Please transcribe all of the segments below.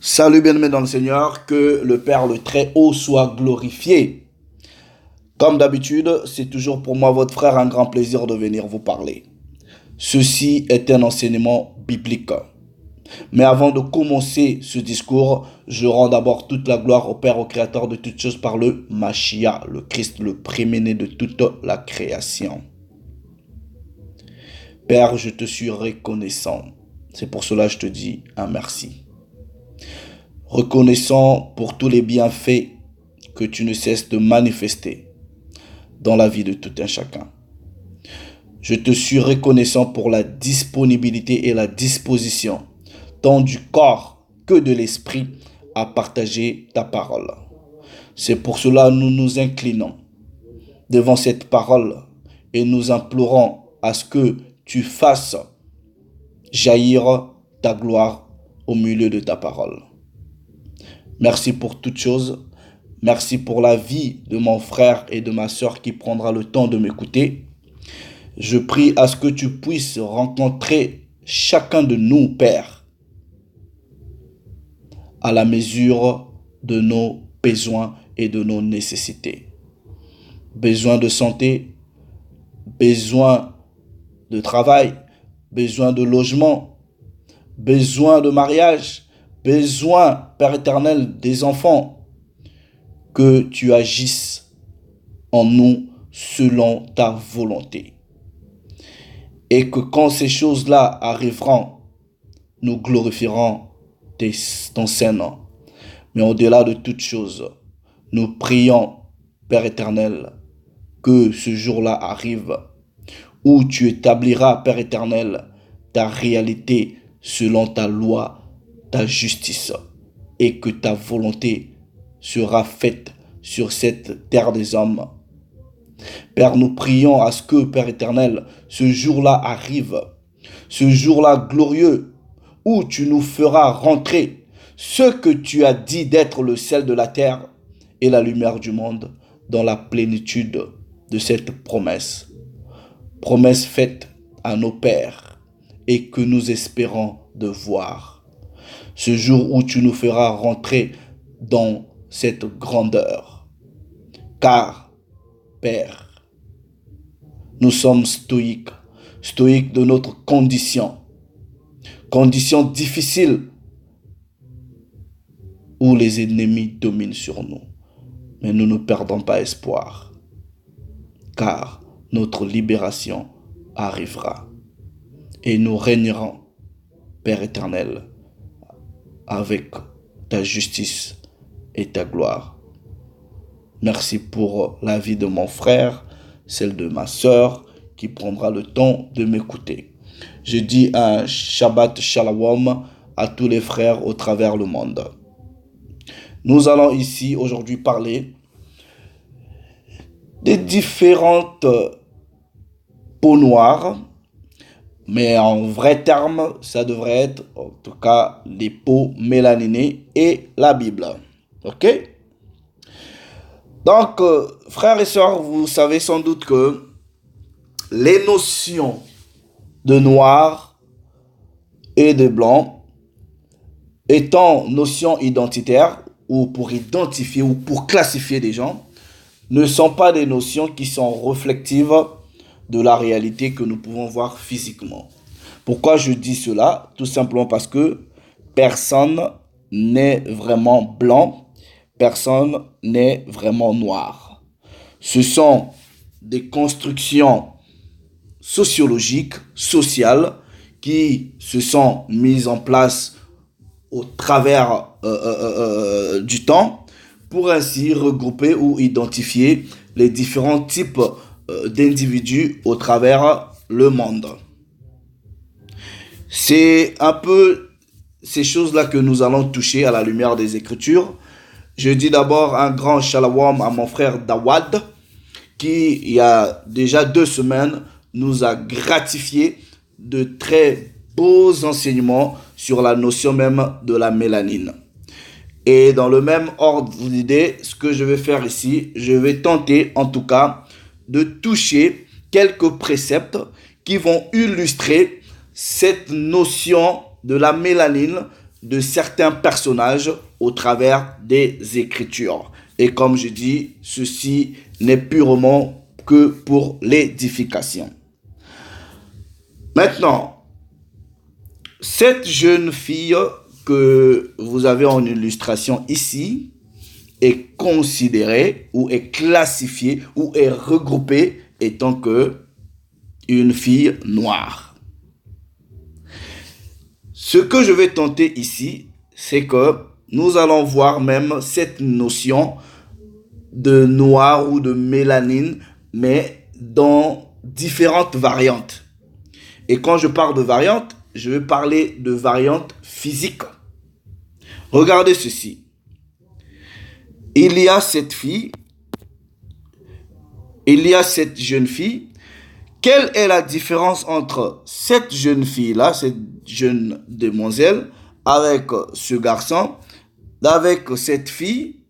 Salut bien-aimés dans le Seigneur, que le Père le Très-Haut soit glorifié. Comme d'habitude, c'est toujours pour moi, votre frère, un grand plaisir de venir vous parler. Ceci est un enseignement biblique. Mais avant de commencer ce discours, je rends d'abord toute la gloire au Père, au Créateur de toutes choses par le Mashiach, le Christ, le préméné de toute la création. Père, je te suis reconnaissant. C'est pour cela que je te dis un merci. Reconnaissant pour tous les bienfaits que tu ne cesses de manifester dans la vie de tout un chacun. Je te suis reconnaissant pour la disponibilité et la disposition, tant du corps que de l'esprit, à partager ta parole. C'est pour cela que nous nous inclinons devant cette parole et nous implorons à ce que tu fasses jaillir ta gloire au milieu de ta parole. Merci pour toutes choses. Merci pour la vie de mon frère et de ma soeur qui prendra le temps de m'écouter. Je prie à ce que tu puisses rencontrer chacun de nous, Père, à la mesure de nos besoins et de nos nécessités. Besoin de santé, besoin de travail, besoin de logement, besoin de mariage, besoin, Père éternel, des enfants, que tu agisses en nous selon ta volonté. Et que quand ces choses-là arriveront, nous glorifierons ton Saint-Nom. Mais au-delà de toutes choses, nous prions, Père éternel, que ce jour-là arrive, où tu établiras, Père éternel, ta réalité selon ta loi, ta justice, et que ta volonté sera faite sur cette terre des hommes. Père, nous prions à ce que, Père éternel, ce jour-là arrive, ce jour-là glorieux, où tu nous feras rentrer ce que tu as dit d'être le sel de la terre et la lumière du monde dans la plénitude de cette promesse. Promesse faite à nos pères et que nous espérons de voir. Ce jour où tu nous feras rentrer dans cette grandeur. Car, Père, nous sommes stoïques, stoïques de notre condition. Condition difficile où les ennemis dominent sur nous. Mais nous ne perdons pas espoir, car notre libération arrivera. Et nous régnerons, Père éternel, avec ta justice et ta gloire. Merci pour la vie de mon frère, celle de ma sœur, qui prendra le temps de m'écouter. Je dis un Shabbat Shalom à tous les frères au travers le monde. Nous allons ici aujourd'hui parler des différentes peaux noires, mais en vrai terme, ça devrait être en tout cas les peaux mélaninées et la Bible. Ok? Donc, frères et sœurs, vous savez sans doute que les notions de noir et de blanc étant notions identitaires ou pour identifier ou pour classifier des gens, ne sont pas des notions qui sont reflectives de la réalité que nous pouvons voir physiquement. Pourquoi je dis cela? Tout simplement parce que personne n'est vraiment blanc, personne n'est vraiment noir. Ce sont des constructions sociologiques, sociales, qui se sont mises en place au travers du temps pour ainsi regrouper ou identifier les différents types d'individus au travers le monde. C'est un peu ces choses-là que nous allons toucher à la lumière des Écritures. Je dis d'abord un grand shalom à mon frère Dawad, qui, il y a déjà 2 semaines, nous a gratifié de très beaux enseignements sur la notion même de la mélanine. Et dans le même ordre d'idée, ce que je vais faire ici, je vais tenter en tout cas de toucher quelques préceptes qui vont illustrer cette notion de la mélanine de certains personnages au travers des Écritures. Et comme je dis, ceci n'est purement que pour l'édification. Maintenant, cette jeune fille que vous avez en illustration ici est considérée ou est classifiée ou est regroupée étant que une fille noire. Ce que je vais tenter ici, c'est que nous allons voir même cette notion de noir ou de mélanine, mais dans différentes variantes. Et quand je parle de variantes, je vais parler de variantes physiques. Regardez ceci. Il y a cette jeune fille. Quelle est la différence entre cette jeune fille-là, cette jeune demoiselle, avec ce garçon, avec cette fille?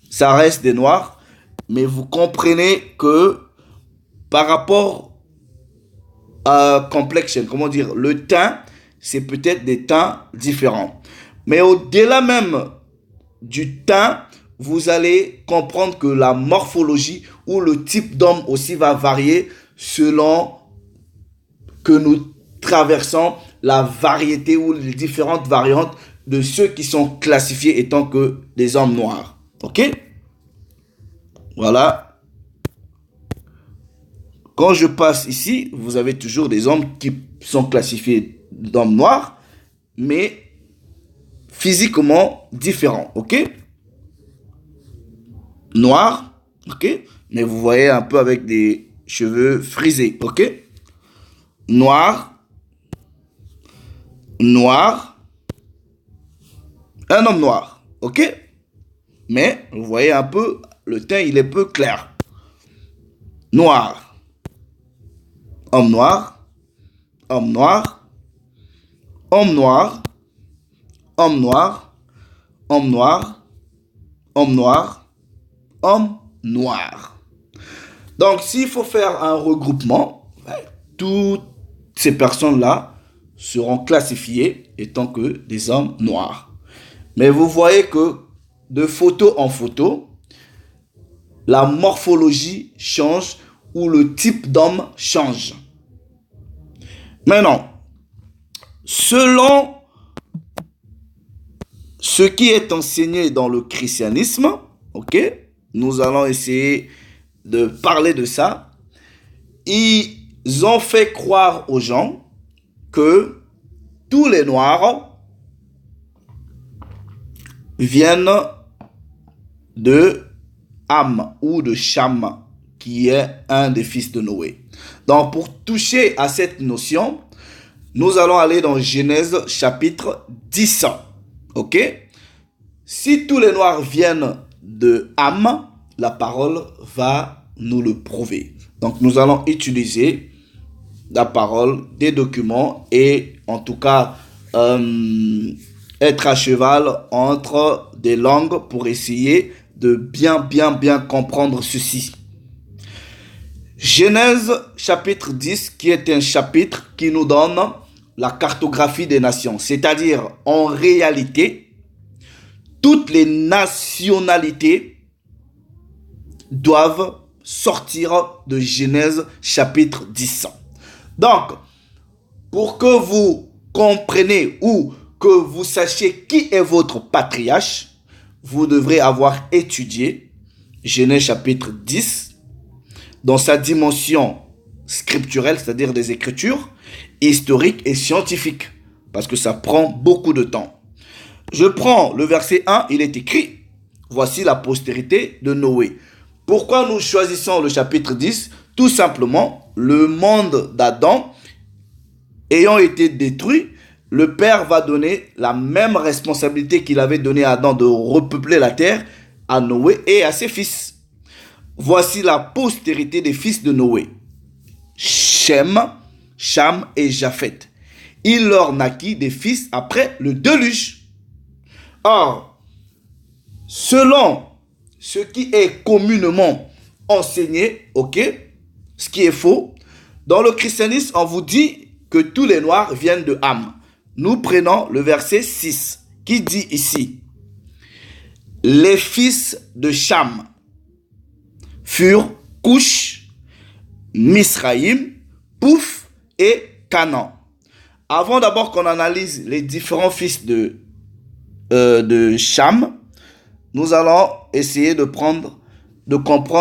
Ça reste des noirs, mais vous comprenez que par rapport à complexion, comment dire, le teint, c'est peut-être des teints différents. Mais au-delà même du teint, vous allez comprendre que la morphologie ou le type d'homme aussi va varier selon que nous traversons la variété ou les différentes variantes de ceux qui sont classifiés étant que des hommes noirs. Ok? Voilà. Quand je passe ici, vous avez toujours des hommes qui sont classifiés d'hommes noirs, mais physiquement différents. Ok? Noir, ok, mais vous voyez un peu avec des cheveux frisés, ok. Noir, un homme noir, ok, mais vous voyez un peu, le teint il est peu clair. Noir, homme noir, homme noir, homme noir, homme noir, homme noir, homme noir, homme noir. Donc, s'il faut faire un regroupement, toutes ces personnes-là seront classifiées étant que des hommes noirs. Mais vous voyez que de photo en photo, la morphologie change ou le type d'homme change. Maintenant, selon ce qui est enseigné dans le christianisme, ok, nous allons essayer de parler de ça. Ils ont fait croire aux gens que tous les noirs viennent de Ham ou de Cham, qui est un des fils de Noé. Donc, pour toucher à cette notion, nous allons aller dans Genèse chapitre 10. Ok? Si tous les noirs viennent de Ham, la parole va nous le prouver. Donc, nous allons utiliser la parole, des documents et en tout cas être à cheval entre des langues pour essayer de bien comprendre ceci. Genèse chapitre 10, qui est un chapitre qui nous donne la cartographie des nations. C'est-à-dire, en réalité, toutes les nationalités doivent sortir de Genèse chapitre 10. Donc, pour que vous compreniez ou que vous sachiez qui est votre patriarche, vous devrez avoir étudié Genèse chapitre 10 dans sa dimension scripturelle, c'est-à-dire des écritures, historiques et scientifiques, parce que ça prend beaucoup de temps. Je prends le verset 1, il est écrit, voici la postérité de Noé. Pourquoi nous choisissons le chapitre 10? Tout simplement, le monde d'Adam ayant été détruit, le Père va donner la même responsabilité qu'il avait donnée à Adam de repeupler la terre à Noé et à ses fils. Voici la postérité des fils de Noé. Shem, Cham et Japheth. Il leur naquit des fils après le déluge. Or, selon ce qui est communément enseigné, ok, ce qui est faux, dans le christianisme, on vous dit que tous les noirs viennent de Ham. nous prenons le verset 6 qui dit ici, les fils de Cham furent Cush, Misraïm, Pouf et Canaan. Avant d'abord qu'on analyse les différents fils de Cham, nous allons essayer de comprendre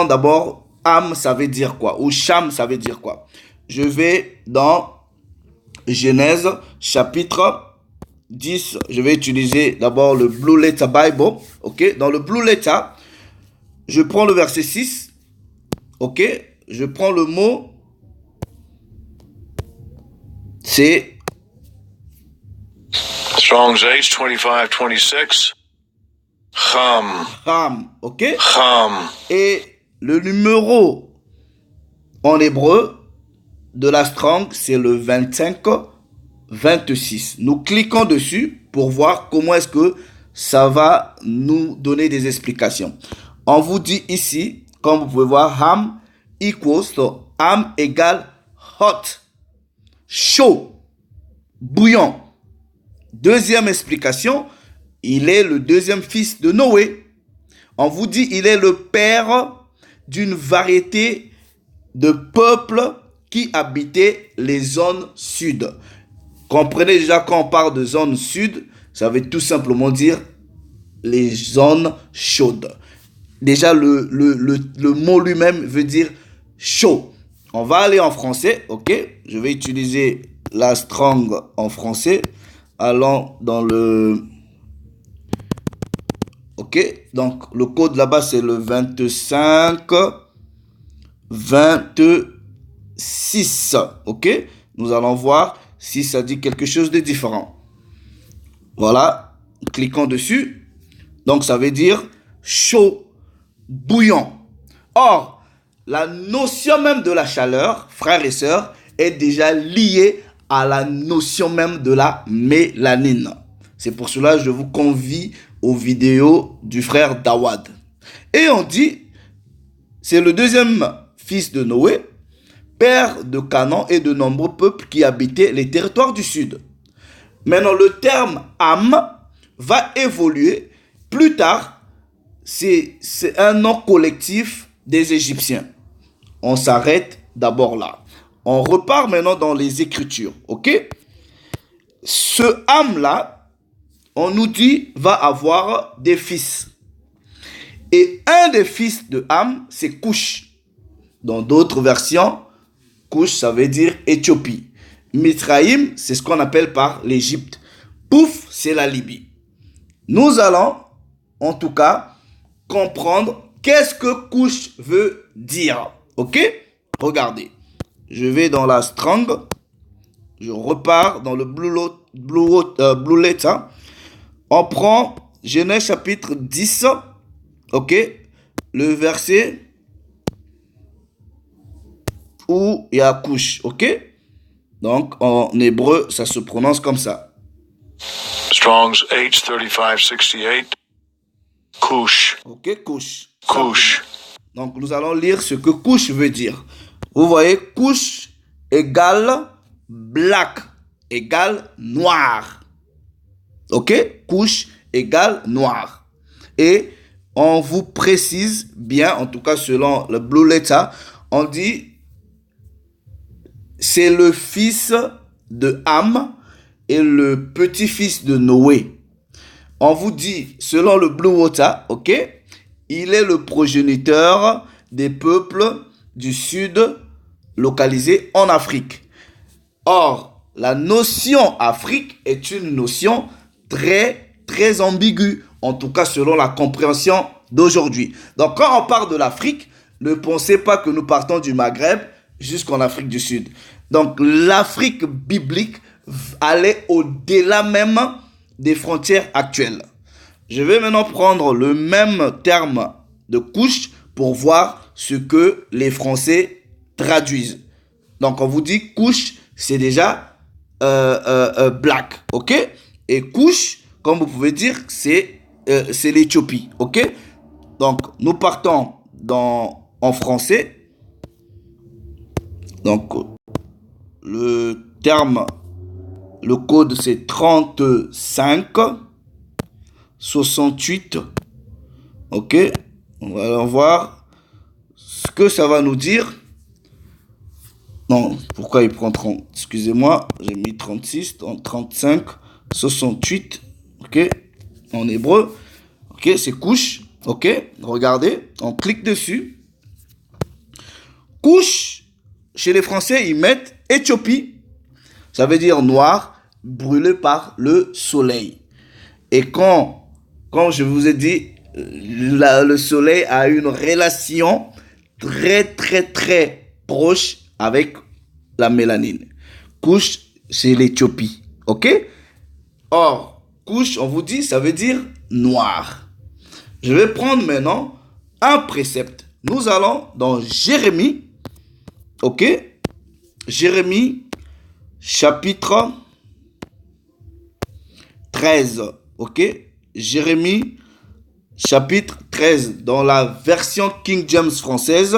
d'abord Ham, ça veut dire quoi, ou Cham, ça veut dire quoi. Je vais dans Genèse chapitre 10, je vais utiliser d'abord le Blue Letter Bible, ok. Dans le Blue Letter, je prends le verset 6, ok. Je prends le mot, c'est Strong's H 2526. Cham. Ham, ok. Cham. Et le numéro en hébreu de la Strong, c'est le 2526. Nous cliquons dessus pour voir comment est-ce que ça va nous donner des explications. On vous dit ici, comme vous pouvez voir, Ham equals to Ham égale hot, chaud, bouillant. Deuxième explication, il est le deuxième fils de Noé. On vous dit, il est le père d'une variété de peuples qui habitaient les zones sud. Comprenez déjà, quand on parle de zone sud, ça veut tout simplement dire les zones chaudes. Déjà, le mot lui-même veut dire chaud. On va aller en français, ok? Je vais utiliser la Strong en français. Allons dans le... Ok, donc le code là-bas, c'est le 25-26. Ok, nous allons voir si ça dit quelque chose de différent. Voilà, cliquons dessus. Donc, ça veut dire chaud, bouillant. Or, la notion même de la chaleur, frères et sœurs, est déjà liée à la notion même de la mélanine. C'est pour cela que je vous convie aux vidéos du frère Dawad. Et on dit, c'est le deuxième fils de Noé, père de Canaan et de nombreux peuples qui habitaient les territoires du sud. Maintenant, le terme Ham va évoluer. Plus tard, c'est un nom collectif des Égyptiens. On s'arrête d'abord là. On repart maintenant dans les Écritures, ok? Ce Ham-là, on nous dit, va avoir des fils. Et un des fils de Ham, c'est Cush. Dans d'autres versions, Cush, ça veut dire Éthiopie. Mithraïm, c'est ce qu'on appelle par l'Égypte. Pouf, c'est la Libye. Nous allons, en tout cas, comprendre qu'est-ce que Cush veut dire. Ok? Regardez. Je vais dans la Strong. Je repars dans le Blue Letter. On prend Genèse chapitre 10. Ok? Le verset où il y a Cush. Ok? Donc, en hébreu, ça se prononce comme ça. Strong's H 3568. Cush. Ok, Cush. Cush. Donc, nous allons lire ce que Cush veut dire. Vous voyez, Cush égale black, égale noir. Ok? Cush égale noir. Et on vous précise bien, en tout cas selon le Blue Letter, on dit c'est le fils de Ham et le petit-fils de Noé. On vous dit, selon le Blue Water, ok, il est le progéniteur des peuples du Sud localisés en Afrique. Or, la notion Afrique est une notion très, très ambiguë, en tout cas selon la compréhension d'aujourd'hui. Donc, quand on parle de l'Afrique, ne pensez pas que nous partons du Maghreb jusqu'en Afrique du Sud. Donc, l'Afrique biblique allait au-delà même des frontières actuelles. Je vais maintenant prendre le même terme de couche pour voir ce que les Français traduisent. Donc, on vous dit couche, c'est déjà black, ok? Et couche, comme vous pouvez dire, c'est l'Éthiopie, ok? Donc, nous partons en français. Donc, le Le code, c'est 35 68. Ok, on va voir ce que ça va nous dire. Non, pourquoi il prend 30? Excusez-moi, j'ai mis 36, 35, 68. Ok, en hébreu. Ok, c'est couche. Ok, regardez, on clique dessus. Couche, chez les Français, ils mettent Éthiopie. Ça veut dire noir, brûlé par le soleil. Et quand je vous ai dit, le soleil a une relation très, très, très proche avec la mélanine. Couche, c'est l'Éthiopie. Ok? Or, couche, on vous dit, ça veut dire noir. Je vais prendre maintenant un précepte. Nous allons dans Jérémie. Ok? Jérémie, chapitre 13. Ok? Jérémie, chapitre 13. Dans la version King James française,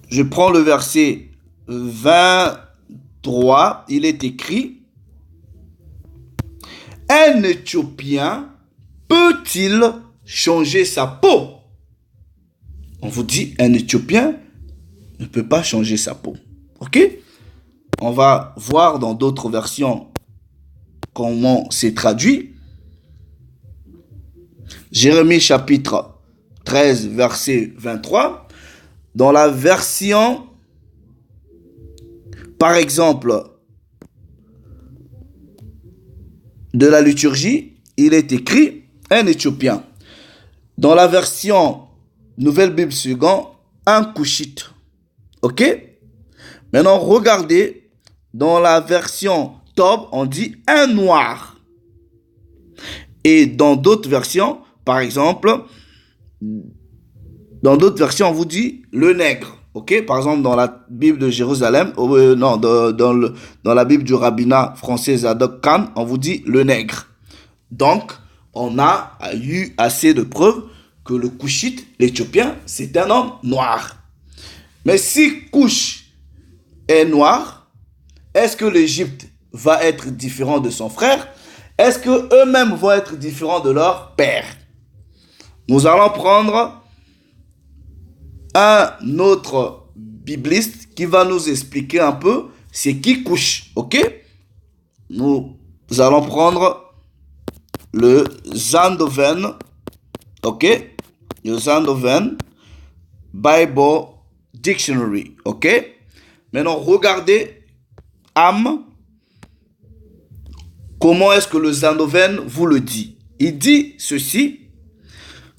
je prends le verset 23. Il est écrit: un Éthiopien peut-il changer sa peau? On vous dit, un Éthiopien ne peut pas changer sa peau. Ok? On va voir dans d'autres versions comment c'est traduit. Jérémie chapitre 13, verset 23. Dans la version, par exemple, de la liturgie, il est écrit un Éthiopien. Dans la version Nouvelle Bible Seconde, un Couchite. Ok? Maintenant, regardez, dans la version Tob, on dit un noir. Et dans d'autres versions, par exemple, dans d'autres versions, on vous dit le nègre. Ok? Par exemple, dans la Bible de Jérusalem, dans la Bible du rabbinat français Zadok Khan, on vous dit le nègre. Donc, on a eu assez de preuves que le Couchite, l'Éthiopien, c'est un homme noir. Mais si Couche est noir, est-ce que l'Égypte va être différent de son frère? Est-ce qu'eux-mêmes vont être différents de leur père? Nous allons prendre un autre bibliste qui va nous expliquer un peu c'est qui Couche. Ok? Nous allons prendre le Zandoven. Ok? Le Zandoven Bible Dictionary. Ok? Maintenant, regardez âme. Comment est-ce que le Zandoven vous le dit? Il dit ceci,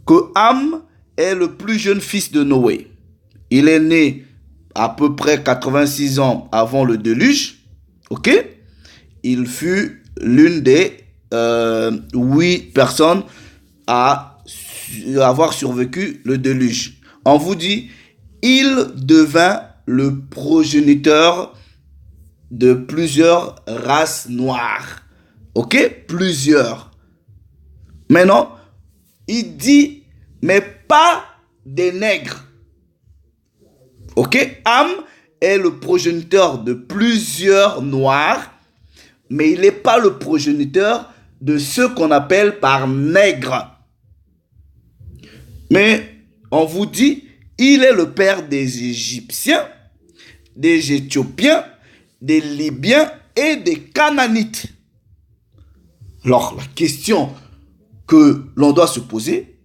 que Ham est le plus jeune fils de Noé. Il est né à peu près 86 ans avant le déluge. Ok? Il fut l'une des 8 personnes à avoir survécu le déluge. On vous dit, il devint le progéniteur de plusieurs races noires. Ok? Plusieurs. Maintenant, il dit, mais pas des nègres. Ok? Ham est le progéniteur de plusieurs noirs, mais il n'est pas le progéniteur de ceux qu'on appelle par nègres. Mais on vous dit, il est le père des Égyptiens, des Éthiopiens, des Libyens et des Canaanites. Alors, la question que l'on doit se poser,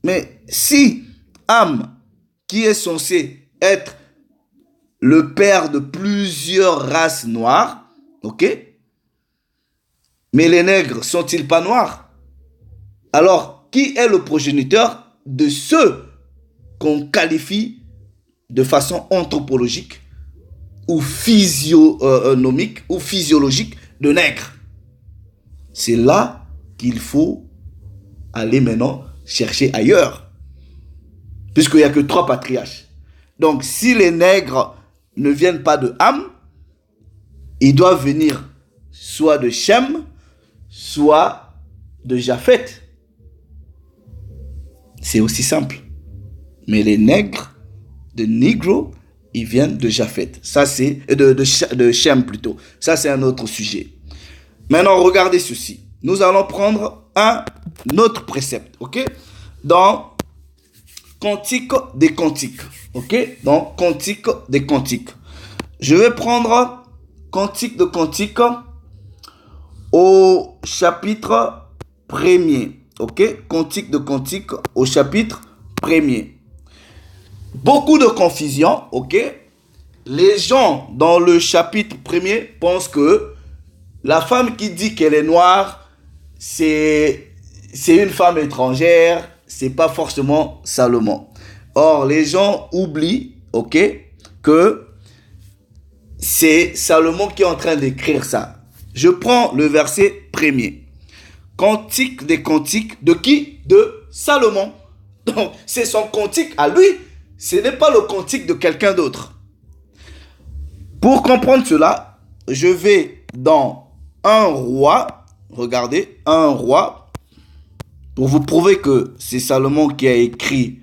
mais si Ham, qui est censé être le père de plusieurs races noires, ok, mais les nègres sont-ils pas noirs? Alors, qui est le progéniteur de ceux qu'on qualifie de façon anthropologique ou physionomique ou physiologique de nègres? C'est là qu'il faut aller maintenant chercher ailleurs. Puisqu'il n'y a que 3 patriarches. Donc, si les nègres ne viennent pas de Ham, ils doivent venir soit de Shem, soit de Japhet. C'est aussi simple. Mais les nègres, de Negro, ils viennent de Japhet. Ça, c'est de Shem plutôt. Ça, c'est un autre sujet. Maintenant, regardez ceci. Nous allons prendre un autre précepte, ok? Dans Cantique des Cantiques, ok? Dans Cantique des Cantiques. Je vais prendre Cantique de Cantiques au chapitre 1er, ok? Cantique de Cantiques au chapitre 1er. Beaucoup de confusion, ok? Les gens dans le chapitre 1er pensent que la femme qui dit qu'elle est noire, c'est une femme étrangère, c'est pas forcément Salomon. Or, les gens oublient, ok, que c'est Salomon qui est en train d'écrire ça. Je prends le verset 1er. Cantique des cantiques de qui? De Salomon. Donc, c'est son cantique à lui. Ce n'est pas le cantique de quelqu'un d'autre. Pour comprendre cela, je vais dans 1 roi. Regardez, 1 roi. Pour vous prouver que c'est Salomon qui a écrit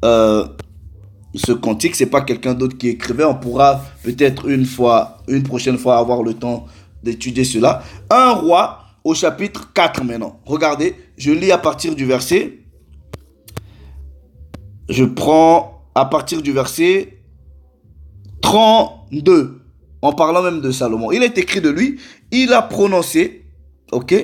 ce cantique. Ce n'est pas quelqu'un d'autre qui écrivait. On pourra peut-être une prochaine fois avoir le temps d'étudier cela. 1 roi au chapitre 4 maintenant. Regardez, je lis à partir du verset. Je prends à partir du verset 32, en parlant même de Salomon. Il est écrit de lui, il a prononcé, ok?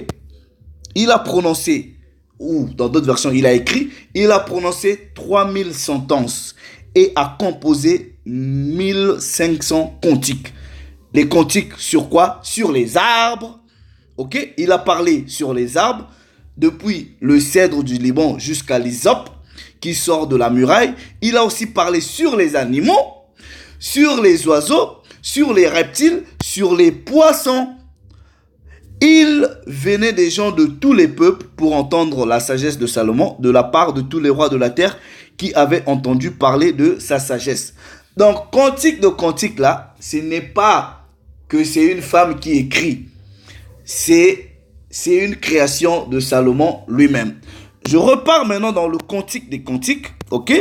Il a prononcé, ou dans d'autres versions, il a écrit, il a prononcé 3000 sentences et a composé 1500 cantiques. Les cantiques sur quoi? Sur les arbres, ok? Il a parlé sur les arbres, depuis le cèdre du Liban jusqu'à l'hysope, qui sort de la muraille. Il a aussi parlé sur les animaux, sur les oiseaux, sur les reptiles, sur les poissons. Il venait des gens de tous les peuples pour entendre la sagesse de Salomon de la part de tous les rois de la terre qui avaient entendu parler de sa sagesse. Donc, cantique de cantique là, ce n'est pas que c'est une femme qui écrit. C'est une création de Salomon lui-même. Je repars maintenant dans le cantique des cantiques, ok?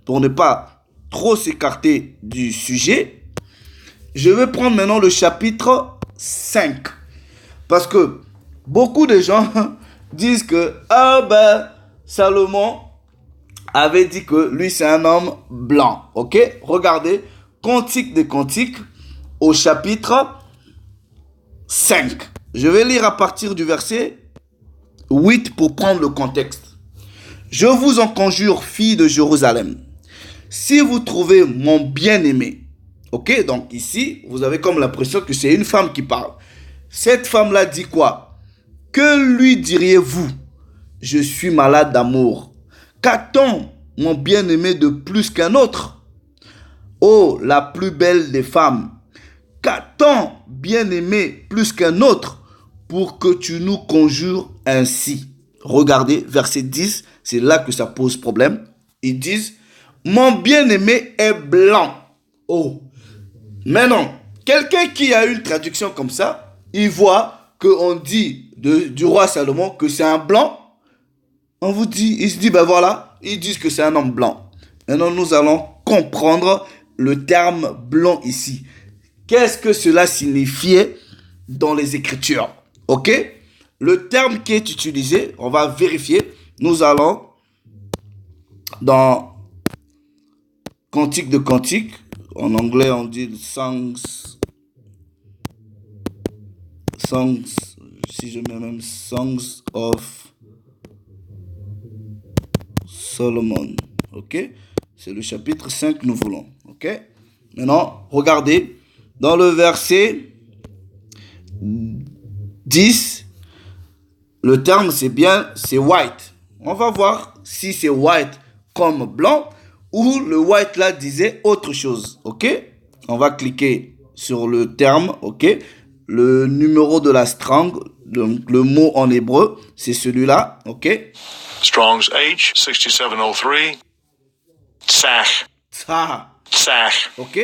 Pour ne pas trop s'écarter du sujet. Je vais prendre maintenant le chapitre 5. Parce que beaucoup de gens disent que Salomon avait dit que lui c'est un homme blanc, ok? Regardez, cantique des cantiques au chapitre 5. Je vais lire à partir du verset 8 pour prendre le contexte. Je vous en conjure, filles de Jérusalem, si vous trouvez mon bien-aimé, ok, donc ici, vous avez comme l'impression que c'est une femme qui parle. Cette femme-là dit quoi? Que lui diriez-vous? Je suis malade d'amour. Qu'a-t-on, mon bien-aimé, de plus qu'un autre? Oh, la plus belle des femmes. Qu'a-t-on, bien-aimé, plus qu'un autre pour que tu nous conjures ainsi? Regardez, verset 10, c'est là que ça pose problème. Ils disent, mon bien-aimé est blanc. Oh, mais non, quelqu'un qui a une traduction comme ça, il voit qu'on dit du roi Salomon que c'est un blanc. On vous dit, il se dit, ben voilà, ils disent que c'est un homme blanc. Maintenant, nous allons comprendre le terme blanc ici. Qu'est-ce que cela signifiait dans les Écritures? Ok? Le terme qui est utilisé, on va vérifier. Nous allons dans Cantique de Cantique. En anglais, on dit songs. Si je mets même Songs of Solomon. Ok? C'est le chapitre 5 que nous voulons. Ok? Maintenant, regardez. Dans le verset 10, le terme c'est white. On va voir si c'est white comme blanc ou le white là disait autre chose. Ok? On va cliquer sur le terme. Ok? Le numéro de la Strong, le mot en hébreu, c'est celui-là. Ok? Strong's H 6703. Tsach. Tsah. Tsach. Ok?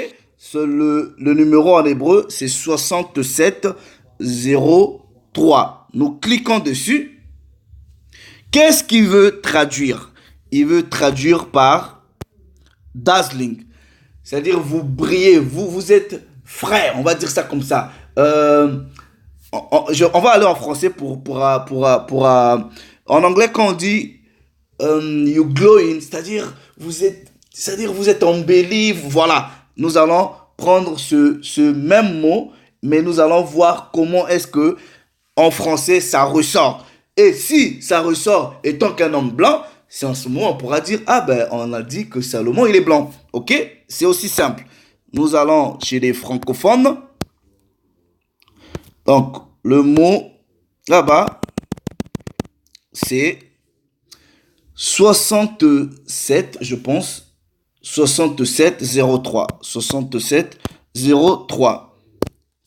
Le numéro en hébreu, c'est 6703. Nous cliquons dessus. Qu'est-ce qu'il veut traduire? Il veut traduire par dazzling. C'est-à-dire vous brillez, vous êtes frais, on va dire ça comme ça. On va aller en français en anglais, quand on dit you glowing, c'est-à-dire vous êtes embelli, voilà. Nous allons prendre ce même mot, mais nous allons voir comment est-ce que en français ça ressort. Et si ça ressort étant qu'un homme blanc, c'est en ce moment on pourra dire ah ben on a dit que Salomon il est blanc. Ok? C'est aussi simple. Nous allons chez les francophones. Donc le mot là-bas c'est 67, je pense. 6703. 6703.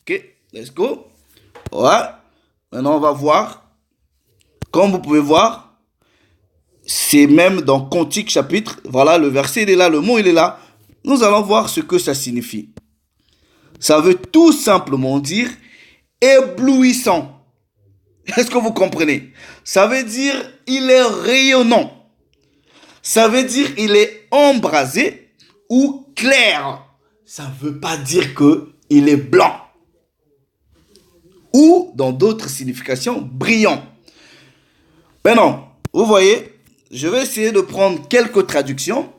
Ok, let's go. Ouais. Maintenant, on va voir. Comme vous pouvez voir, c'est même dans Cantique chapitre. Voilà, le verset, il est là, le mot, il est là. Nous allons voir ce que ça signifie. Ça veut tout simplement dire éblouissant. Est-ce que vous comprenez? Ça veut dire il est rayonnant. Ça veut dire il est embrasé ou clair. Ça ne veut pas dire que il est blanc. Ou, dans d'autres significations, brillant. Maintenant, vous voyez, je vais essayer de prendre quelques traductions.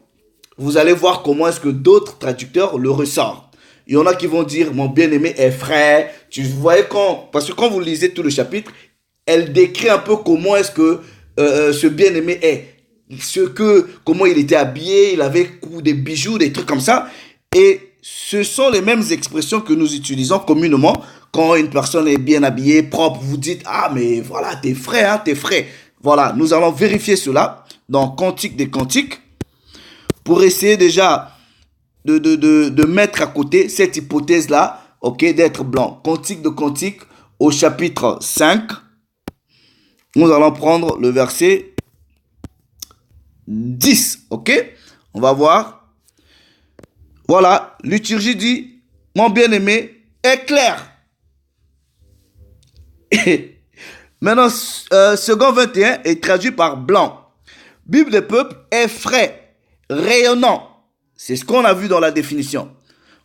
Vous allez voir comment est-ce que d'autres traducteurs le ressortent. Il y en a qui vont dire, mon bien-aimé est frais. Tu voyez parce que quand vous lisez tout le chapitre, elle décrit un peu comment est-ce que ce bien-aimé est. Comment il était habillé, il avait des bijoux, des trucs comme ça. Et ce sont les mêmes expressions que nous utilisons communément. Quand une personne est bien habillée, propre, vous dites, ah mais voilà, t'es frais, hein, t'es frais. Voilà, nous allons vérifier cela dans Cantique des Cantiques pour essayer déjà de mettre à côté cette hypothèse-là, ok, d'être blanc. Cantique de Cantiques au chapitre 5, nous allons prendre le verset 10, ok? On va voir. Voilà, liturgie dit, mon bien-aimé est clair. Maintenant, second 21 est traduit par blanc. Bible des peuples est frais, rayonnant. C'est ce qu'on a vu dans la définition.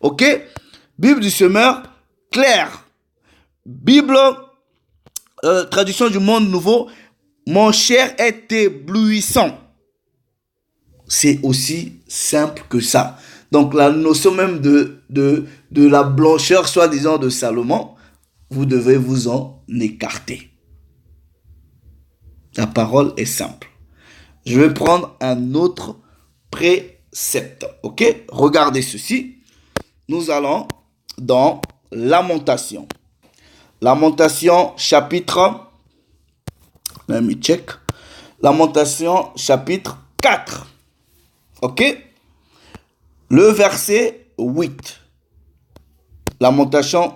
Ok? Bible du semeur, clair. Bible, traduction du monde nouveau, mon cher est éblouissant. C'est aussi simple que ça. Donc la notion même de la blancheur, soi-disant de Salomon, vous devez vous en écarter. La parole est simple. Je vais prendre un autre précepte. Ok? Regardez ceci. Nous allons dans Lamentation. Lamentation chapitre. Let me check. Lamentation chapitre 4. Ok? Le verset 8. Lamentation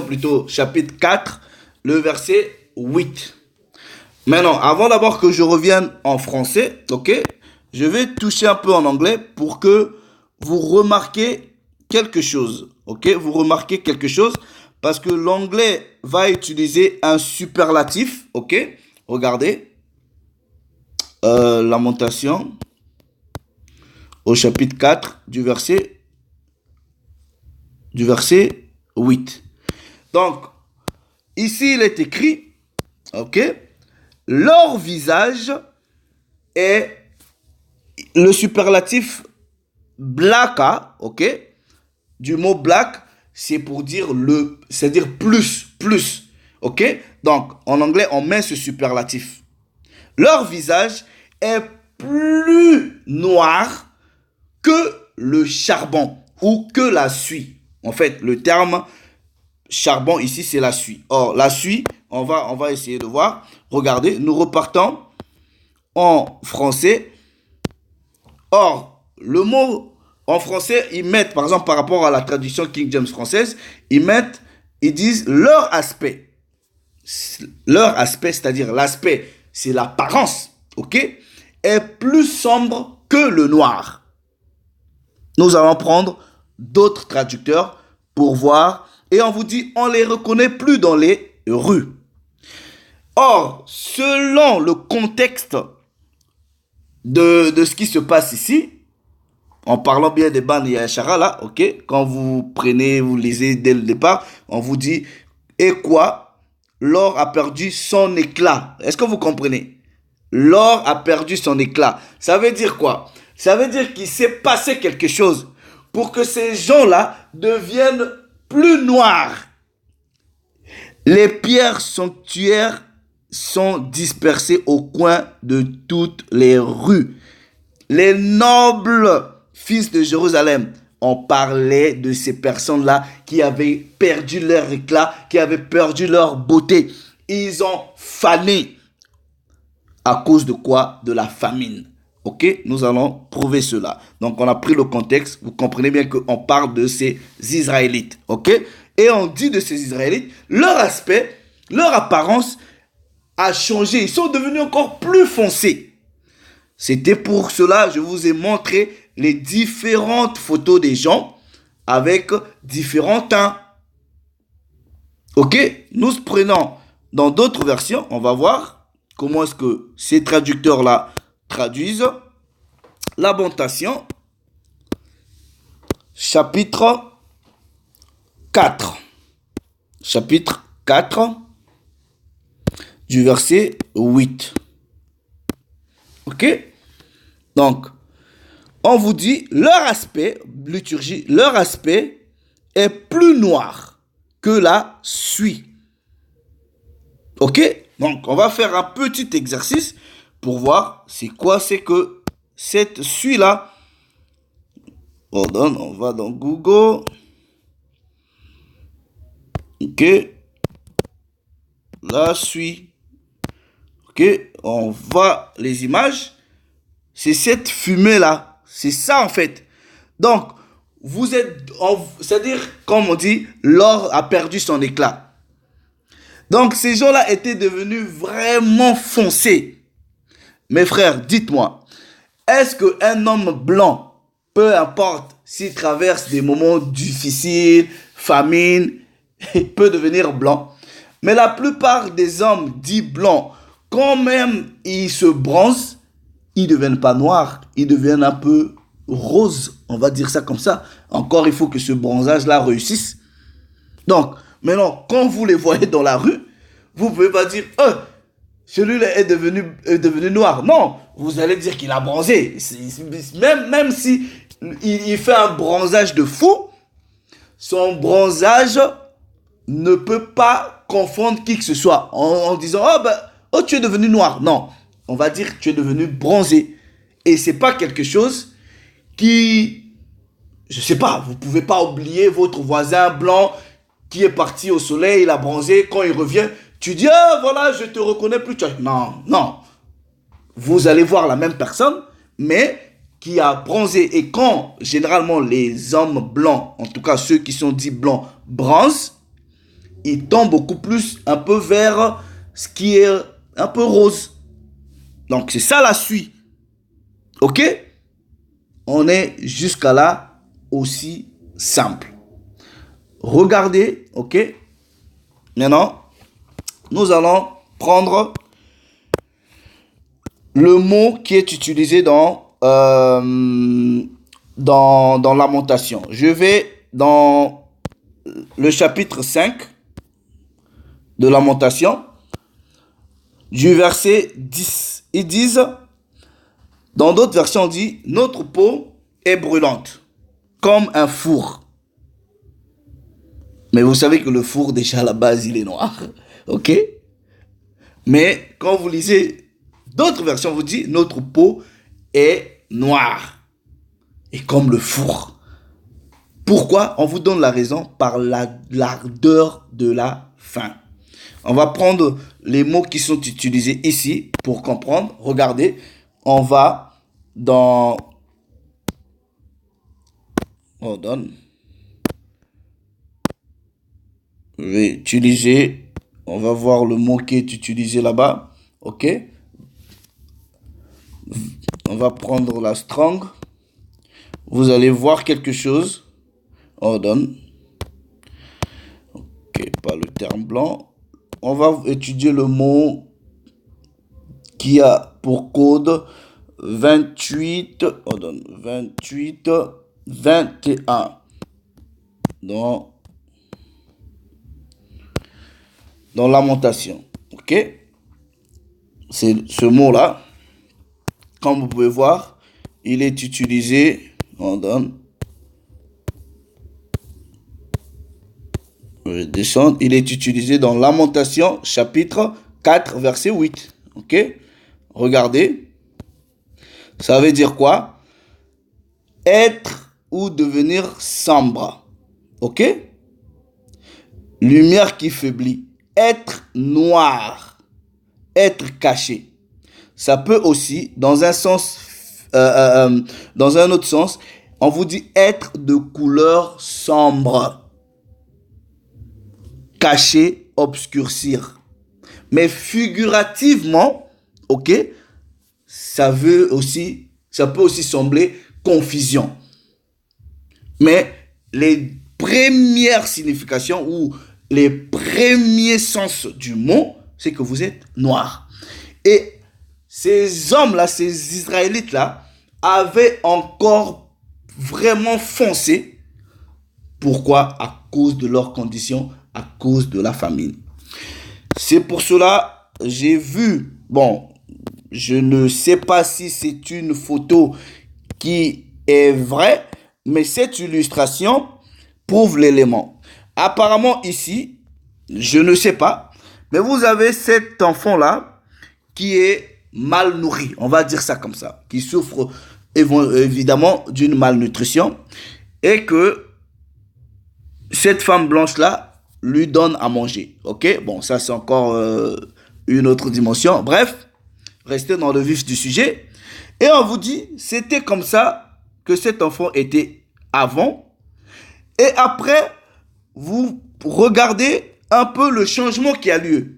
plutôt chapitre 4. Le verset 8. Maintenant, avant d'abord que je revienne en français, ok, je vais toucher un peu en anglais pour que vous remarquez quelque chose, ok, vous remarquez quelque chose, parce que l'anglais va utiliser un superlatif, ok, regardez, Lamentation au chapitre 4 du verset 8. Donc, ici il est écrit, ok, leur visage est le superlatif blacka, ok? Du mot black, c'est pour dire c'est-à-dire plus, ok? Donc, en anglais, on met ce superlatif. Leur visage est plus noir que le charbon ou que la suie. En fait, le terme charbon ici, c'est la suie. Or, la suie, on va essayer de voir. Regardez, nous repartons en français. Or, le mot en français, ils mettent, par exemple, par rapport à la traduction King James française, ils disent leur aspect. Leur aspect, c'est-à-dire l'aspect, c'est l'apparence, ok, est plus sombre que le noir. Nous allons prendre d'autres traducteurs pour voir. Et on vous dit, on les reconnaît plus dans les rues. Or, selon le contexte de ce qui se passe ici, en parlant bien des Bani Yashara là, ok, quand vous lisez dès le départ, on vous dit, et quoi, l'or a perdu son éclat. Est-ce que vous comprenez? L'or a perdu son éclat. Ça veut dire quoi? Ça veut dire qu'il s'est passé quelque chose pour que ces gens-là deviennent plus noirs. Les pierres sanctuaires sont dispersées au coin de toutes les rues. Les nobles fils de Jérusalem, on parlait de ces personnes-là qui avaient perdu leur éclat, qui avaient perdu leur beauté. Ils ont fané. À cause de quoi? De la famine. Ok? Nous allons prouver cela. Donc, on a pris le contexte. Vous comprenez bien qu'on parle de ces Israélites. Ok? Et on dit de ces Israélites, leur aspect, leur apparence a changé. Ils sont devenus encore plus foncés. C'était pour cela que je vous ai montré les différentes photos des gens avec différents teints. Ok? Nous prenons dans d'autres versions. On va voir comment est-ce que ces traducteurs-là traduisent. Lamentation, chapitre 4. Chapitre 4, du verset 8. Ok? Donc, on vous dit, leur aspect, liturgie, leur aspect est plus noir que la suie. Ok? Donc, on va faire un petit exercice pour voir c'est quoi c'est que cette suie-là. On va dans Google. Ok? La suie. Ok? On voit les images. C'est cette fumée-là. C'est ça en fait. Donc, vous êtes, c'est-à-dire, comme on dit, l'or a perdu son éclat. Donc, ces gens-là étaient devenus vraiment foncés. Mes frères, dites-moi, est-ce qu'un homme blanc, peu importe s'il traverse des moments difficiles, famine, il peut devenir blanc? Mais la plupart des hommes dits blancs, quand même ils se bronzent, ils ne deviennent pas noirs, ils deviennent un peu roses, on va dire ça comme ça. Encore, il faut que ce bronzage-là réussisse. Donc, maintenant, quand vous les voyez dans la rue, vous ne pouvez pas dire celui-là est devenu noir. Non, vous allez dire qu'il a bronzé. Même si il fait un bronzage de fou, son bronzage ne peut pas confondre qui que ce soit en disant oh tu es devenu noir. Non, on va dire que tu es devenu bronzé. Et c'est pas quelque chose qui, je sais pas, vous pouvez pas oublier votre voisin blanc qui est parti au soleil, il a bronzé, quand il revient, tu dis voilà, je te reconnais plus. Non, non. Vous allez voir la même personne, mais qui a bronzé. Et quand généralement les hommes blancs, en tout cas ceux qui sont dits blancs, bronzent, ils tombent beaucoup plus un peu vers ce qui est un peu rose. Donc c'est ça la suie. Ok? On est jusqu'à là aussi simple. Regardez, ok? Maintenant, nous allons prendre le mot qui est utilisé dans Lamentation. Je vais dans le chapitre 5 de Lamentation, du verset 10. Ils disent, dans d'autres versions, on dit, notre peau est brûlante, comme un four. Mais vous savez que le four, déjà à la base, il est noir. Ok? Mais quand vous lisez d'autres versions, vous dit, notre peau est noire. Et comme le four. Pourquoi? On vous donne la raison par l'ardeur de la faim. On va prendre les mots qui sont utilisés ici pour comprendre. Regardez, on va dans... Hold on. Je vais utiliser... On va voir le mot qui est utilisé là-bas. Ok? On va prendre la strong. Vous allez voir quelque chose. Hold on. Ok, pas le terme blanc. On va étudier le mot qui a pour code 28. Hold on. 28, 21. Donc, dans Lamentation. Ok? C'est ce mot-là. Comme vous pouvez voir, il est utilisé. On donne. Je vais descendre. Il est utilisé dans Lamentation, chapitre 4, verset 8. Ok? Regardez. Ça veut dire quoi? Être ou devenir sombre. Ok? Lumière qui faiblit. Être noir. Être caché. Ça peut aussi, dans un sens, dans un autre sens, on vous dit être de couleur sombre. Caché, obscurcir. Mais figurativement, ok, ça peut aussi sembler confusion. Mais les premières significations ou les premiers sens du mot, c'est que vous êtes noir. Et ces hommes-là, ces Israélites-là, avaient encore vraiment foncé. Pourquoi? À cause de leurs conditions, à cause de la famine. C'est pour cela, j'ai vu, bon, je ne sais pas si c'est une photo qui est vraie, mais cette illustration prouve l'élément. Apparemment ici, je ne sais pas, mais vous avez cet enfant-là qui est mal nourri, on va dire ça comme ça, qui souffre évidemment d'une malnutrition et que cette femme blanche-là lui donne à manger. Ok? Bon, ça c'est encore une autre dimension. Bref, restez dans le vif du sujet. Et on vous dit, c'était comme ça que cet enfant était avant. Et après, vous regardez un peu le changement qui a lieu.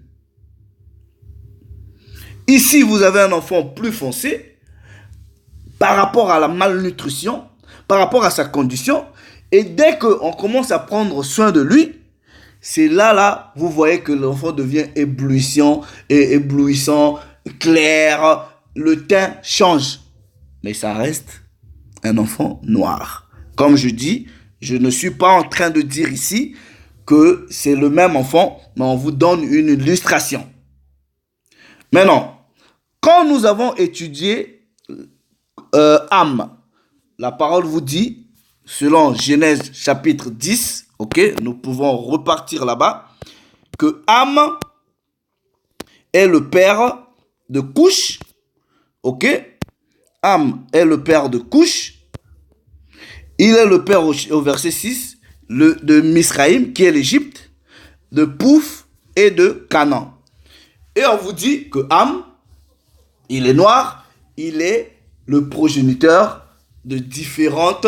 Ici, vous avez un enfant plus foncé par rapport à la malnutrition, par rapport à sa condition. Et dès qu'on commence à prendre soin de lui, c'est là, vous voyez que l'enfant devient éblouissant, clair, le teint change. Mais ça reste un enfant noir. Comme je dis, je ne suis pas en train de dire ici que c'est le même enfant, mais on vous donne une illustration. Maintenant, quand nous avons étudié âme, la parole vous dit, selon Genèse chapitre 10, ok, nous pouvons repartir là-bas, que âme est le père de Couche, ok, Ham est le père de Couche, il est le père au verset 6 de Misraïm, qui est l'Égypte, de Pouf et de Canaan. Et on vous dit que Ham, il est noir, il est le progéniteur de différentes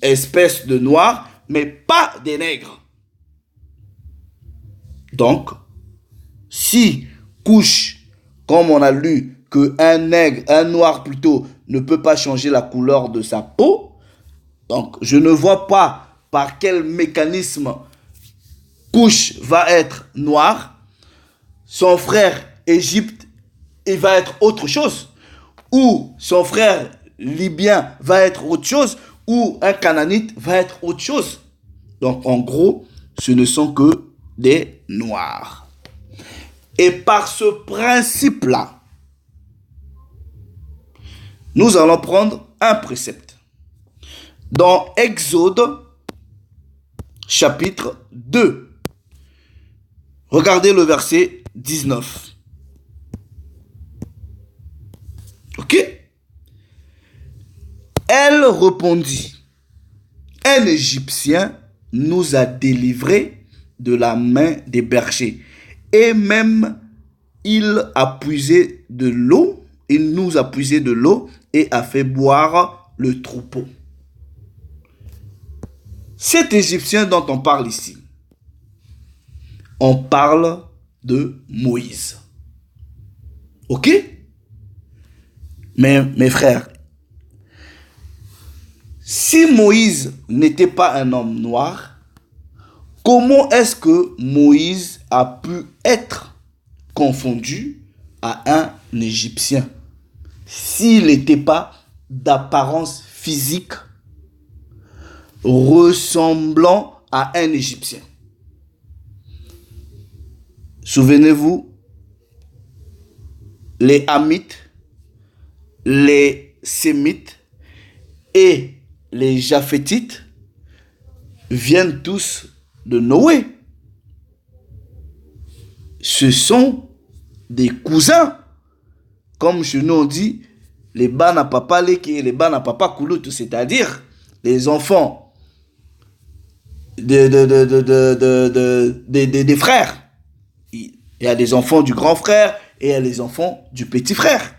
espèces de noirs, mais pas des nègres. Donc, si Couche, comme on a lu, qu'un nègre, un noir plutôt, ne peut pas changer la couleur de sa peau, donc je ne vois pas par quel mécanisme Couche va être noir, son frère Égypte, il va être autre chose, ou son frère libyen va être autre chose, ou un cananite va être autre chose. Donc en gros, ce ne sont que des noirs. Et par ce principe-là, nous allons prendre un précepte. Dans Exode, chapitre 2, regardez le verset 19. Ok? Elle répondit, un Égyptien nous a délivrés de la main des bergers. Et même, il nous a puisé de l'eau et a fait boire le troupeau. Cet Égyptien dont on parle ici, on parle de Moïse. Ok? Mais mes frères, si Moïse n'était pas un homme noir, comment est-ce que Moïse a pu être confondu à un Égyptien s'il n'était pas d'apparence physique ressemblant à un Égyptien? Souvenez-vous, les Hamites, les Sémites et les Japhétites viennent tous de Noé. Ce sont des cousins. Comme chez nous on dit, les Bana Papa Leke et les Bana Papa Kouloutou, c'est-à-dire les enfants des frères. Il y a des enfants du grand frère et il y a les enfants du petit frère.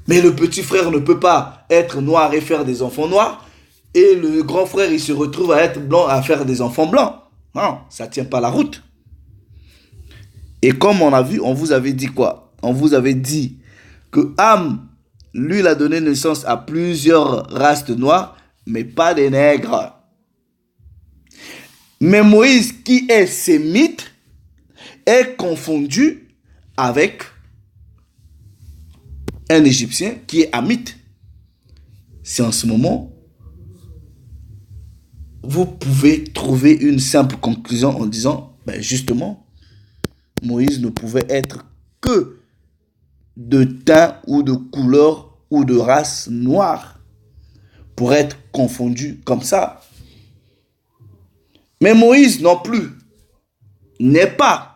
Mais le petit frère ne peut pas être noir et faire des enfants noirs. Et le grand frère, il se retrouve à être blanc, à faire des enfants blancs. Non, ça ne tient pas la route. Et comme on a vu, on vous avait dit quoi? On vous avait dit que Ham, lui, il a donné naissance à plusieurs races de noirs, mais pas des nègres. Mais Moïse, qui est sémite, est confondu avec un Égyptien qui est hamite. C'est en ce moment, vous pouvez trouver une simple conclusion en disant, ben justement, Moïse ne pouvait être que de teint ou de couleur ou de race noire pour être confondu comme ça. Mais Moïse non plus n'est pas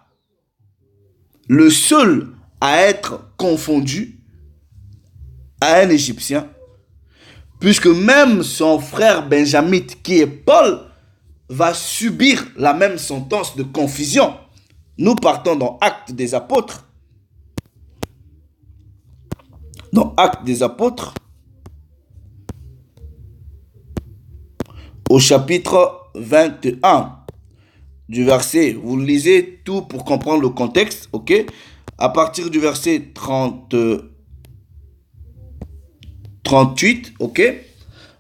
le seul à être confondu à un Égyptien, puisque même son frère benjamite, qui est Paul, va subir la même sentence de confusion. Nous partons dans Actes des Apôtres. Dans Actes des Apôtres, au chapitre 21, du verset, vous lisez tout pour comprendre le contexte, ok? À partir du verset 38, ok?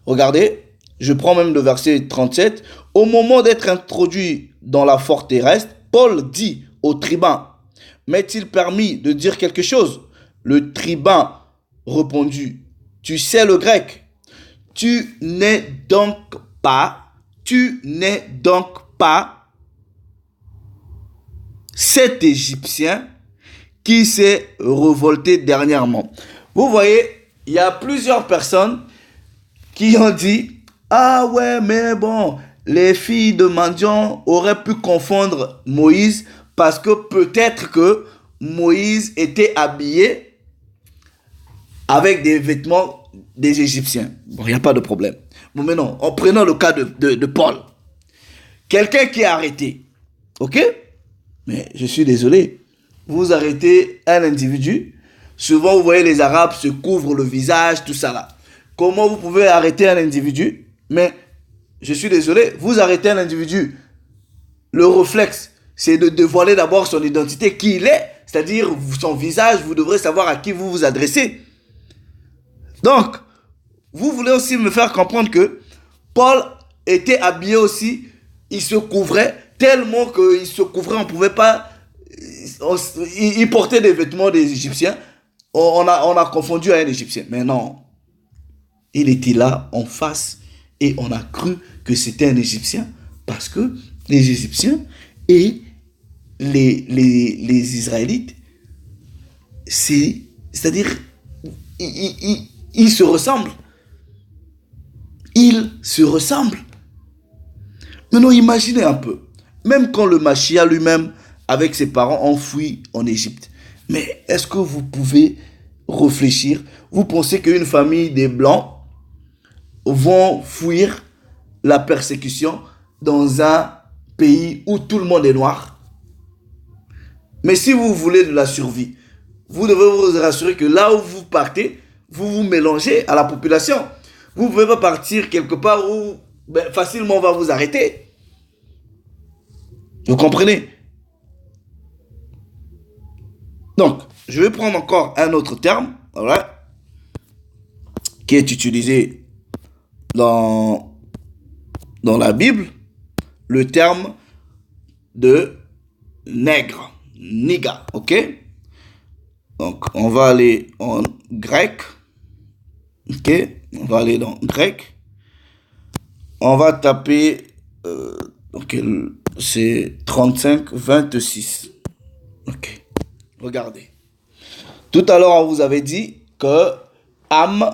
Regardez, je prends même le verset 37. Au moment d'être introduit dans la forteresse, Paul dit au tribun, m'est-il permis de dire quelque chose? Le tribun répondit, tu sais le grec, tu n'es donc pas cet Égyptien qui s'est révolté dernièrement. Vous voyez, il y a plusieurs personnes qui ont dit, ah ouais, mais bon, les filles de mendiants auraient pu confondre Moïse parce que peut-être que Moïse était habillé avec des vêtements des Égyptiens. Bon, il n'y a pas de problème. Bon, mais non, en prenant le cas de Paul, quelqu'un qui est arrêté, ok? Mais je suis désolé, vous arrêtez un individu, souvent vous voyez les Arabes se couvrent le visage, tout ça là. Comment vous pouvez arrêter un individu? Mais je suis désolé, vous arrêtez un individu, le réflexe, c'est de dévoiler d'abord son identité, qui il est, c'est-à-dire son visage, vous devrez savoir à qui vous vous adressez. Donc, vous voulez aussi me faire comprendre que Paul était habillé aussi, il se couvrait tellement qu'il se couvrait, on ne pouvait pas, il portait des vêtements des Égyptiens, on a confondu à un Égyptien. Mais non, il était là en face et on a cru que c'était un Égyptien parce que les Égyptiens et les Israélites, c'est-à-dire, ils se ressemblent. Ils se ressemblent. Maintenant, imaginez un peu. Même quand le Machia lui-même, avec ses parents, ont fui en Égypte. Mais est-ce que vous pouvez réfléchir? Vous pensez qu'une famille des Blancs vont fuir la persécution dans un pays où tout le monde est noir? Mais si vous voulez de la survie, vous devez vous rassurer que là où vous partez, vous vous mélangez à la population. Vous ne pouvez pas partir quelque part où facilement on va vous arrêter. Vous comprenez? Donc, je vais prendre encore un autre terme, voilà, qui est utilisé dans la Bible, le terme de nègre, niga, ok? Donc, on va aller en grec, ok? On va aller dans grec. On va taper, ok, c'est 35, 26. Ok. Regardez. Tout à l'heure, on vous avait dit que Ham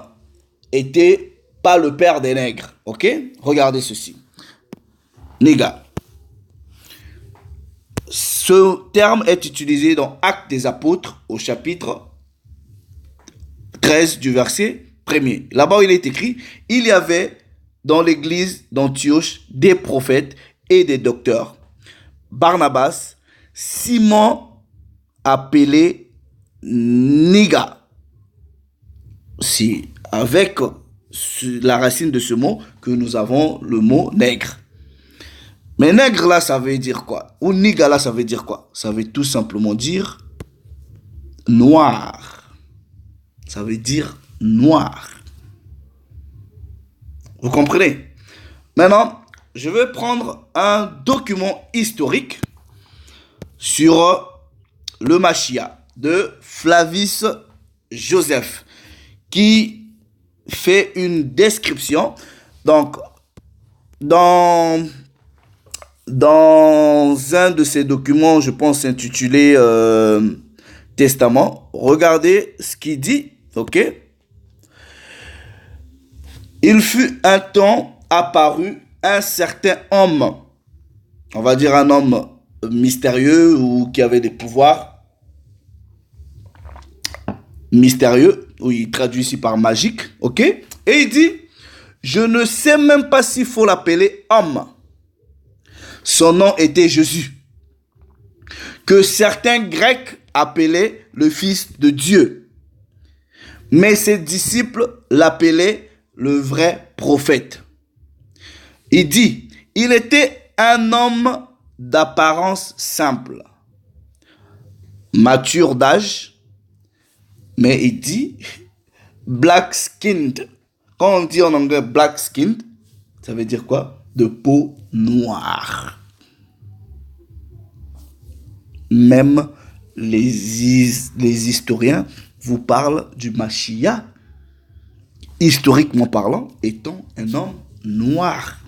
était pas le père des nègres. Ok? Regardez ceci. Nigga. Ce terme est utilisé dans Actes des Apôtres au chapitre 13 du verset 1er. Là-bas, il est écrit, il y avait dans l'église d'Antioche des prophètes et des docteurs. Barnabas, Simon appelé Niga. C'est avec la racine de ce mot que nous avons le mot nègre. Mais nègre là, ça veut dire quoi? Ou niga là, ça veut dire quoi? Ça veut tout simplement dire noir. Ça veut dire noir. Vous comprenez? Maintenant, je vais prendre un document historique sur le Machia de Flavius Joseph qui fait une description. Donc, dans un de ces documents, je pense intitulé Testament, regardez ce qu'il dit, ok? Il fut un temps apparu un certain homme, on va dire un homme mystérieux ou qui avait des pouvoirs mystérieux, ou il traduit ici par magique, ok? Et il dit, je ne sais même pas s'il faut l'appeler homme. Son nom était Jésus, que certains Grecs appelaient le Fils de Dieu. Mais ses disciples l'appelaient le vrai prophète. Il dit, il était un homme d'apparence simple, mature d'âge, mais il dit black-skinned. Quand on dit en anglais black-skinned, ça veut dire quoi? De peau noire. Même les historiens vous parlent du Machia, historiquement parlant, étant un homme noir.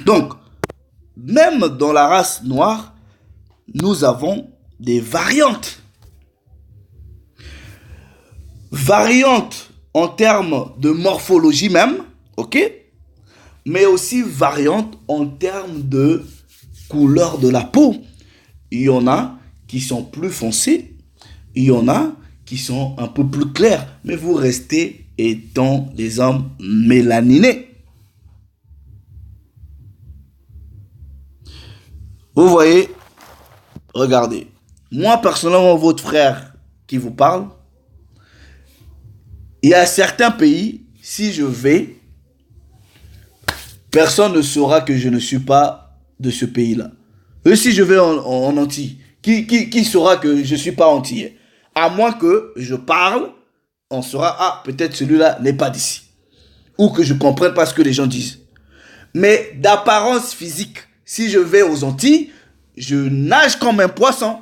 Donc, même dans la race noire, nous avons des variantes. Variantes en termes de morphologie même, ok? Mais aussi variantes en termes de couleur de la peau. Il y en a qui sont plus foncés, il y en a qui sont un peu plus clairs, mais vous restez étant des hommes mélaninés. Vous voyez, regardez, moi personnellement, votre frère qui vous parle, il y a certains pays, si je vais, personne ne saura que je ne suis pas de ce pays-là. Et si je vais en Antilles, qui saura que je ne suis pas antillais? À moins que je parle, on saura, ah, peut-être celui-là n'est pas d'ici. Ou que je ne comprenne pas ce que les gens disent. Mais d'apparence physique, si je vais aux Antilles, je nage comme un poisson.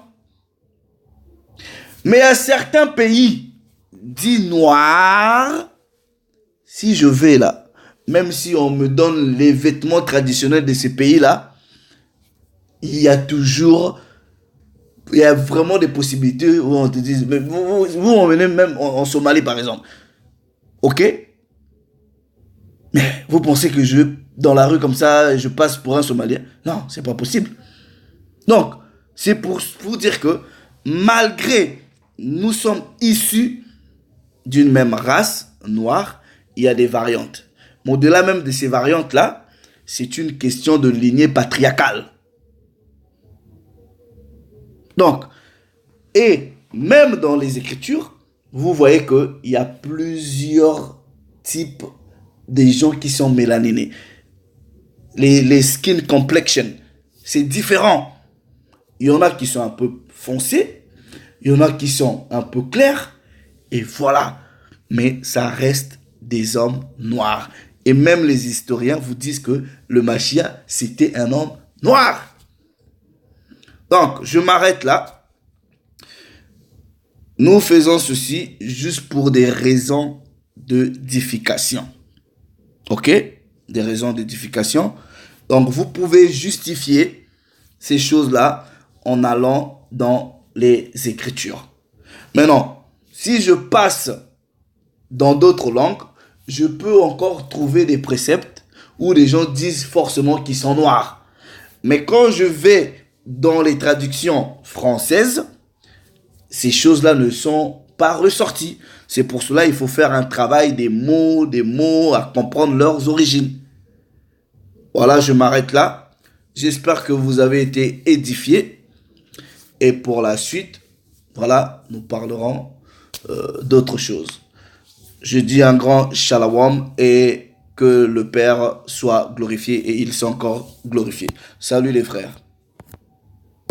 Mais à certains pays dits noirs, si je vais là, même si on me donne les vêtements traditionnels de ces pays-là, il y a vraiment des possibilités où on te dit, mais vous emmenez même en Somalie par exemple. Ok? Mais vous pensez que dans la rue comme ça, je passe pour un Somalien? Non, c'est pas possible. Donc, c'est pour dire que malgré nous sommes issus d'une même race noire, il y a des variantes. Mais au-delà même de ces variantes-là, c'est une question de lignée patriarcale. Donc, et même dans les Écritures, vous voyez qu'il y a plusieurs types de gens qui sont mélaninés. Les skin complexion, c'est différent. Il y en a qui sont un peu foncés, il y en a qui sont un peu clairs, et voilà. Mais ça reste des hommes noirs. Et même les historiens vous disent que le Machia, c'était un homme noir. Donc, je m'arrête là. Nous faisons ceci juste pour des raisons d'édification. Ok? Des raisons d'édification. Donc, vous pouvez justifier ces choses-là en allant dans les Écritures. Maintenant, si je passe dans d'autres langues, je peux encore trouver des préceptes où les gens disent forcément qu'ils sont noirs. Mais quand je vais dans les traductions françaises, ces choses-là ne sont pas ressorties. C'est pour cela qu'il faut faire un travail des mots, à comprendre leurs origines. Voilà, je m'arrête là. J'espère que vous avez été édifiés. Et pour la suite, voilà, nous parlerons d'autres choses. Je dis un grand shalom et que le Père soit glorifié et il s'est encore glorifié. Salut les frères.